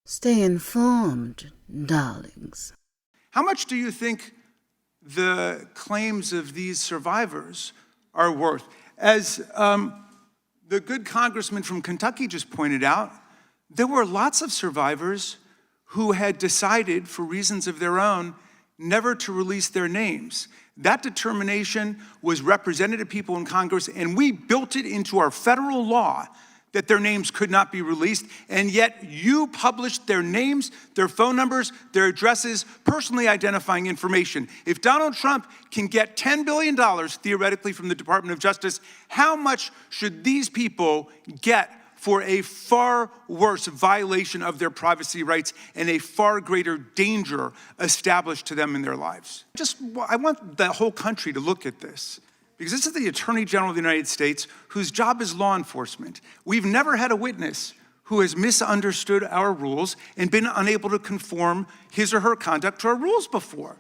Stay informed, darlings. How much do you think the claims of these survivors are worth? As the good congressman from Kentucky just pointed out, there were lots of survivors who had decided, for reasons of their own, never to release their names. That determination was represented to people in Congress, and we built it into our federal law that their names could not be released, and yet you published their names, their phone numbers, their addresses, personally identifying information. If Donald Trump can get $10 billion, theoretically, from the Department of Justice, how much should these people get for a far worse violation of their privacy rights and a far greater danger established to them in their lives? I want the whole country to look at this, because this is the Attorney General of the United States, whose job is law enforcement. We've never had a witness who has misunderstood our rules and been unable to conform his or her conduct to our rules before.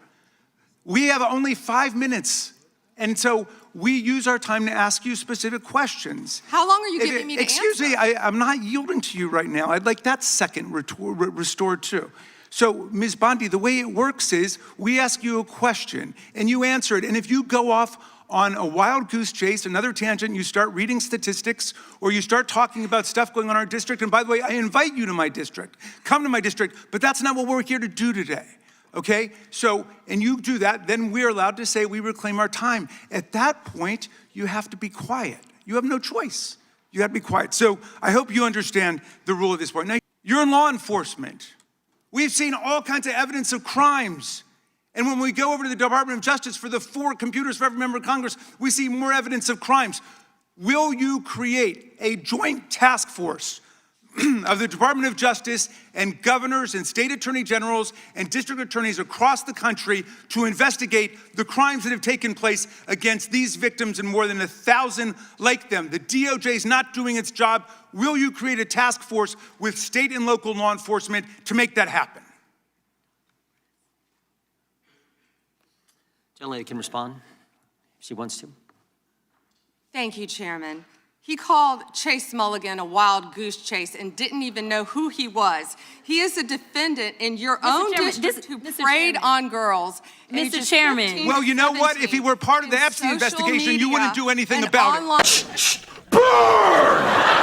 We have only 5 minutes, and so we use our time to ask you specific questions. How long are you giving me to answer? Excuse me, I'm not yielding to you right now. I'd like that second restored too. So, Ms. Bondi, the way it works is we ask you a question and you answer it. And if you go off on a wild goose chase, another tangent, you start reading statistics or you start talking about stuff going on in our district. And by the way, I invite you to my district. Come to my district, but that's not what we're here to do today. Okay, so, and you do that, then we're allowed to say we reclaim our time. At that point, you have to be quiet. You have no choice. You have to be quiet. So I hope you understand the rule at this point. Now, you're in law enforcement. We've seen all kinds of evidence of crimes. And when we go over to the Department of Justice for the 4 computers for every member of Congress, we see more evidence of crimes. Will you create a joint task force of the Department of Justice and governors and state attorney generals and district attorneys across the country to investigate the crimes that have taken place against these victims and more than 1,000 like them? The DOJ is not doing its job. Will you create a task force with state and local law enforcement to make that happen? Gentlelady can respond if she wants to. Thank you, Chairman. He called Chase Mulligan a wild goose chase and didn't even know who he was. He is a defendant in your own district who preyed on girls. Mr. Chairman. Well, you know what? If he were part of the Epstein investigation, you wouldn't do anything about it. Burn!